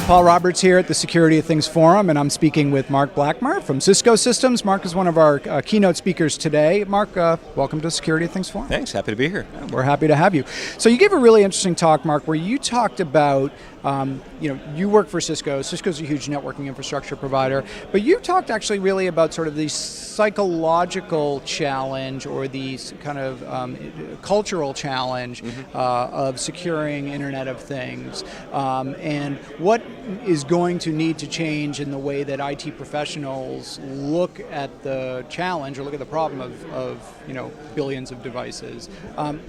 Paul Roberts here at the Security of Things Forum, and I'm speaking with Marc Blackmer from Cisco Systems. Marc is one of our keynote speakers today. Marc, welcome to Security of Things Forum. Thanks, happy to be here. Yeah, we're happy to have you. So you gave a really interesting talk, Marc, where you talked about, you work for Cisco. Cisco's a huge networking infrastructure provider, but you talked actually really about sort of the psychological challenge or the kind of cultural challenge of securing Internet of Things, and what is going to need to change in the way that IT professionals look at the challenge or look at the problem of billions of devices.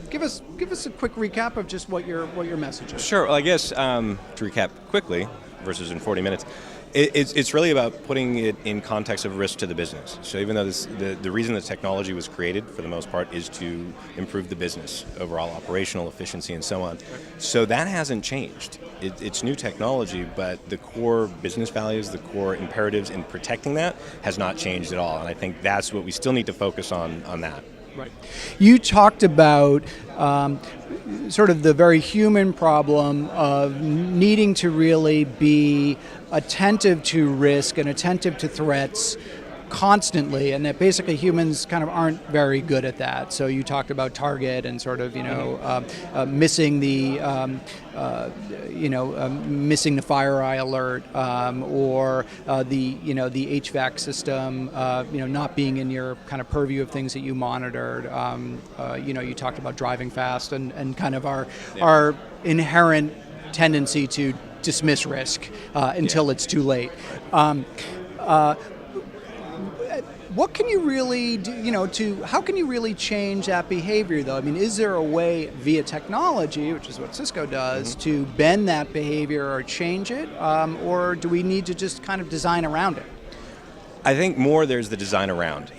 Give us a quick recap of just what your message is. Sure. Well, I guess to recap quickly versus in 40 minutes, it's really about putting it in context of risk to the business. So even though the reason the technology was created, for the most part, is to improve the business, overall operational efficiency and so on. So that hasn't changed. It's new technology, but the core business values, the core imperatives in protecting that has not changed at all. And I think that's what we still need to focus on that. Right. You talked about sort of the very human problem of needing to really be attentive to risk and attentive to threats constantly, and that basically humans kind of aren't very good at that. So you talked about target and sort of missing the missing the fire eye alert, or the HVAC system not being in your kind of purview of things that you monitored. You talked about driving fast and kind of our inherent tendency to dismiss risk until it's too late. What can you really do, how can you really change that behavior though? I mean, is there a way via technology, which is what Cisco does, to bend that behavior or change it? Or do we need to just kind of design around it? I think more there's the design around.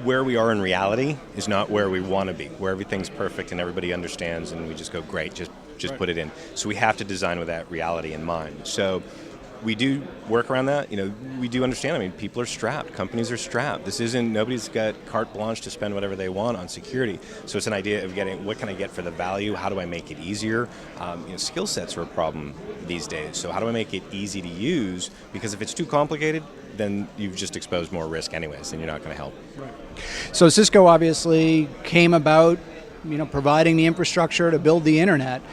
Where we are in reality is not where we want to be, where everything's perfect and everybody understands and we just go, great, just right. Put it in. So we have to design with that reality in mind. So we do work around that. We do understand. I mean, people are strapped. Companies are strapped. Nobody's got carte blanche to spend whatever they want on security. So it's an idea of getting, what can I get for the value? How do I make it easier? Skill sets are a problem these days. So how do I make it easy to use? Because if it's too complicated, then you've just exposed more risk anyways, and you're not going to help. Right. So Cisco obviously came about, providing the infrastructure to build the internet.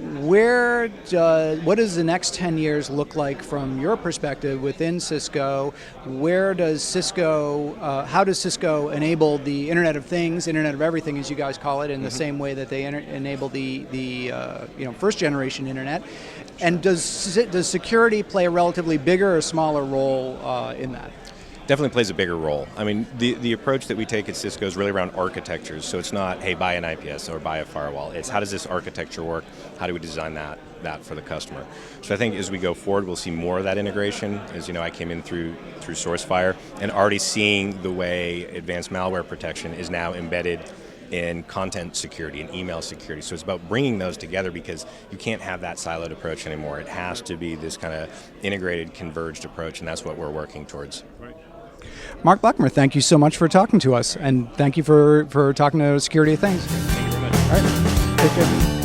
What does the next 10 years look like from your perspective within Cisco? How does Cisco enable the Internet of Things, Internet of Everything, as you guys call it, in the same way that they enable the first generation Internet? And does security play a relatively bigger or smaller role in that? Definitely plays a bigger role. I mean, the approach that we take at Cisco is really around architectures. So it's not, hey, buy an IPS or buy a firewall. It's how does this architecture work? How do we design that for the customer? So I think as we go forward, we'll see more of that integration. As you know, I came in through SourceFire and already seeing the way advanced malware protection is now embedded in content security and email security. So it's about bringing those together because you can't have that siloed approach anymore. It has to be this kind of integrated, converged approach, and that's what we're working towards. Right. Marc Blackmer, thank you so much for talking to us, and thank you for talking to Security of Things. Thank you very much. All right, take care.